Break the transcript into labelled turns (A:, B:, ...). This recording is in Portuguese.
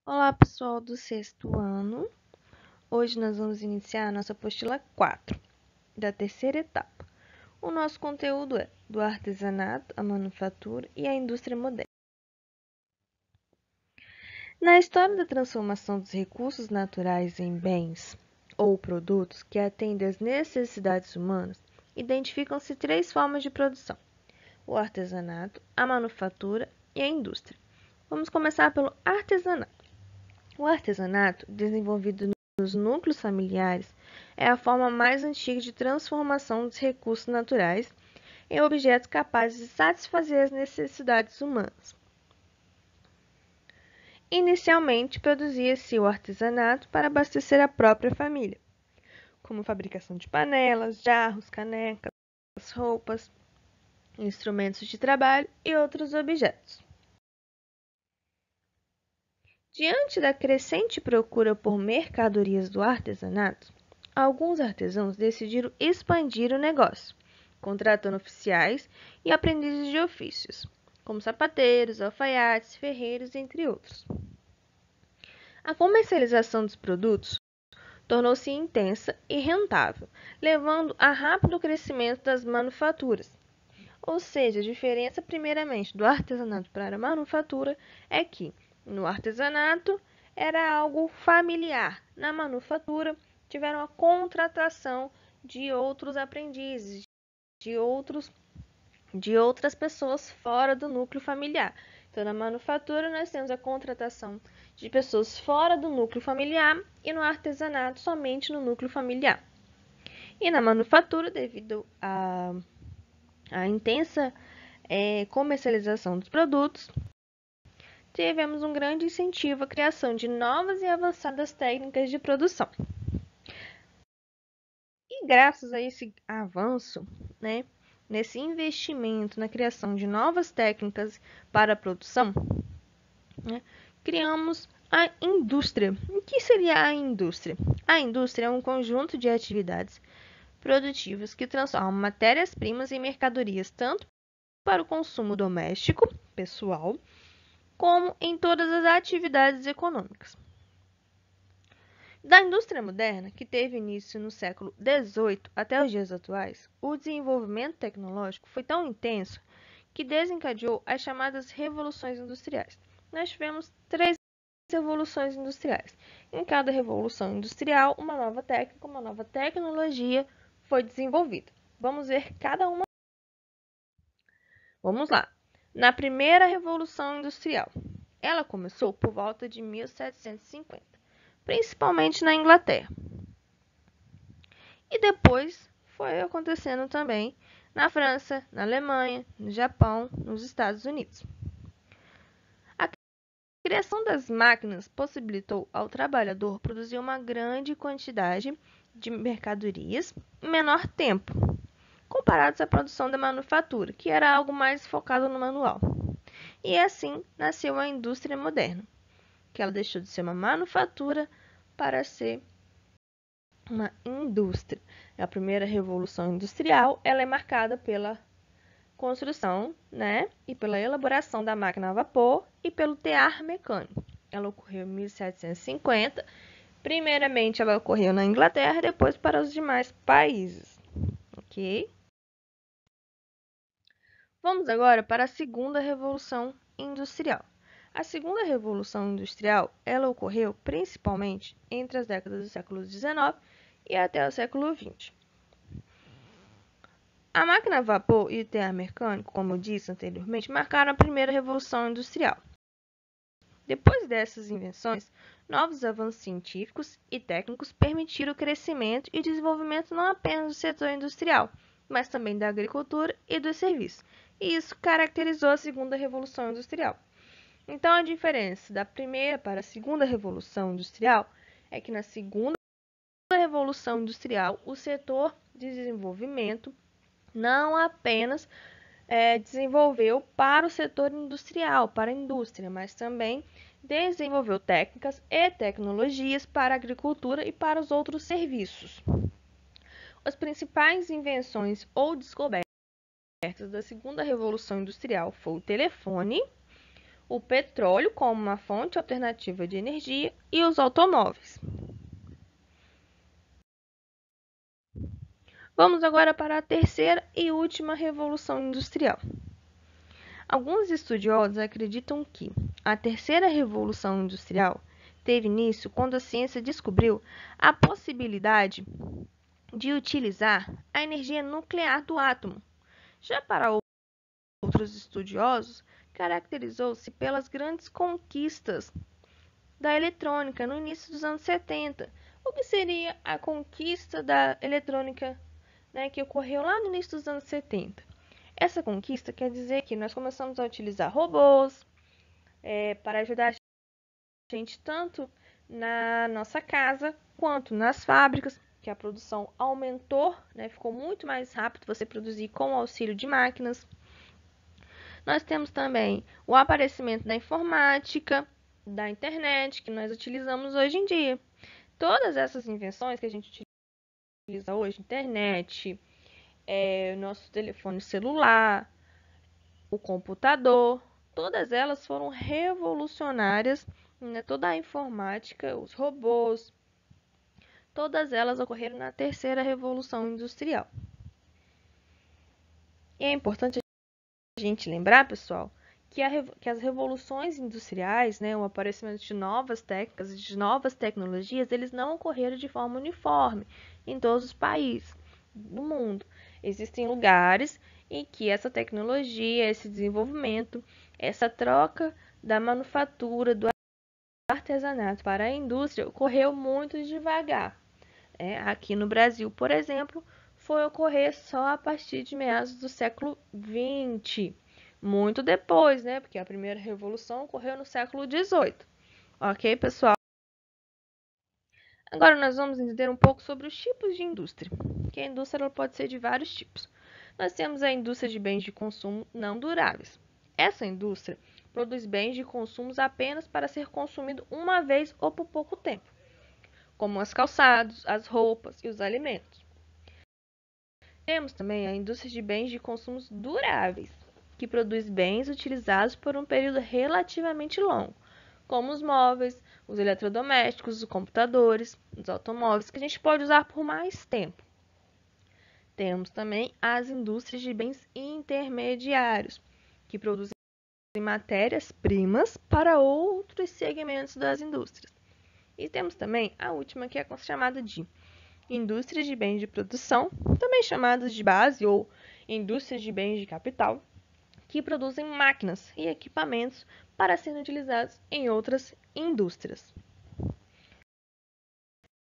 A: Olá, pessoal do sexto ano. Hoje nós vamos iniciar a nossa apostila 4, da terceira etapa. O nosso conteúdo é do artesanato, a manufatura e a indústria moderna. Na história da transformação dos recursos naturais em bens ou produtos que atendem às necessidades humanas, identificam-se três formas de produção: o artesanato, a manufatura e a indústria. Vamos começar pelo artesanato. O artesanato, desenvolvido nos núcleos familiares, é a forma mais antiga de transformação dos recursos naturais em objetos capazes de satisfazer as necessidades humanas. Inicialmente, produzia-se o artesanato para abastecer a própria família, como fabricação de panelas, jarros, canecas, roupas, instrumentos de trabalho e outros objetos. Diante da crescente procura por mercadorias do artesanato, alguns artesãos decidiram expandir o negócio, contratando oficiais e aprendizes de ofícios, como sapateiros, alfaiates, ferreiros, entre outros. A comercialização dos produtos tornou-se intensa e rentável, levando a rápido crescimento das manufaturas. Ou seja, a diferença primeiramente do artesanato para a manufatura é que no artesanato era algo familiar, na manufatura tiveram a contratação de outros aprendizes, de outras pessoas fora do núcleo familiar. Então, na manufatura, nós temos a contratação de pessoas fora do núcleo familiar e no artesanato, somente no núcleo familiar. E na manufatura, devido à intensa comercialização dos produtos, tivemos um grande incentivo à criação de novas e avançadas técnicas de produção. E graças a esse avanço, nesse investimento na criação de novas técnicas para a produção, criamos a indústria. O que seria a indústria? A indústria é um conjunto de atividades produtivas que transformam matérias-primas em mercadorias tanto para o consumo doméstico, pessoal, como em todas as atividades econômicas. Da indústria moderna, que teve início no século XVIII até os dias atuais, o desenvolvimento tecnológico foi tão intenso que desencadeou as chamadas revoluções industriais. Nós tivemos 3 revoluções industriais. Em cada revolução industrial, uma nova técnica, uma nova tecnologia foi desenvolvida. Vamos ver cada uma. Vamos lá. Na primeira revolução industrial, ela começou por volta de 1750, principalmente na Inglaterra. E depois foi acontecendo também na França, na Alemanha, no Japão, nos Estados Unidos. A criação das máquinas possibilitou ao trabalhador produzir uma grande quantidade de mercadorias em menor tempo, comparados à produção da manufatura, que era algo mais focado no manual. E assim nasceu a indústria moderna, que ela deixou de ser uma manufatura para ser uma indústria. A primeira revolução industrial, ela é marcada pela construção, e pela elaboração da máquina a vapor e pelo tear mecânico. Ela ocorreu em 1750. Primeiramente, ela ocorreu na Inglaterra, depois para os demais países. Ok? Vamos agora para a segunda revolução industrial. A segunda revolução industrial, ela ocorreu principalmente entre as décadas do século XIX e até o século XX. A máquina a vapor e o tear mecânico, como eu disse anteriormente, marcaram a primeira revolução industrial. Depois dessas invenções, novos avanços científicos e técnicos permitiram o crescimento e desenvolvimento não apenas do setor industrial, mas também da agricultura e dos serviços. E isso caracterizou a segunda revolução industrial. Então, a diferença da primeira para a segunda revolução industrial é que na segunda revolução industrial, o setor de desenvolvimento não apenas desenvolveu para o setor industrial, para a indústria, mas também desenvolveu técnicas e tecnologias para a agricultura e para os outros serviços. As principais invenções ou descobertas da segunda revolução industrial foi o telefone, o petróleo como uma fonte alternativa de energia e os automóveis. Vamos agora para a terceira e última revolução industrial. Alguns estudiosos acreditam que a terceira revolução industrial teve início quando a ciência descobriu a possibilidade de utilizar a energia nuclear do átomo. Já para outros estudiosos, caracterizou-se pelas grandes conquistas da eletrônica no início dos anos 70. O que seria a conquista da eletrônica, que ocorreu lá no início dos anos 70? Essa conquista quer dizer que nós começamos a utilizar robôs para ajudar a gente tanto na nossa casa quanto nas fábricas, que a produção aumentou, ficou muito mais rápido você produzir com o auxílio de máquinas. Nós temos também o aparecimento da informática, da internet, que nós utilizamos hoje em dia. Todas essas invenções que a gente utiliza hoje, internet, nosso telefone celular, o computador, todas elas foram revolucionárias, toda a informática, os robôs, todas elas ocorreram na terceira revolução industrial. E é importante a gente lembrar, pessoal, que as revoluções industriais, o aparecimento de novas técnicas, de novas tecnologias, eles não ocorreram de forma uniforme em todos os países do mundo. Existem lugares em que essa tecnologia, esse desenvolvimento, essa troca da manufatura, do artesanato para a indústria ocorreu muito devagar. Aqui no Brasil, por exemplo, foi ocorrer só a partir de meados do século XX. Muito depois, porque a primeira revolução ocorreu no século XVIII. Ok, pessoal? Agora nós vamos entender um pouco sobre os tipos de indústria, que a indústria ela pode ser de vários tipos. Nós temos a indústria de bens de consumo não duráveis. Essa indústria produz bens de consumo apenas para ser consumido uma vez ou por pouco tempo, como os calçados, as roupas e os alimentos. Temos também a indústria de bens de consumo duráveis, que produz bens utilizados por um período relativamente longo, como os móveis, os eletrodomésticos, os computadores, os automóveis, que a gente pode usar por mais tempo. Temos também as indústrias de bens intermediários, que produzem matérias-primas para outros segmentos das indústrias. E temos também a última, que é chamada de indústrias de bens de produção, também chamadas de base ou indústrias de bens de capital, que produzem máquinas e equipamentos para serem utilizados em outras indústrias.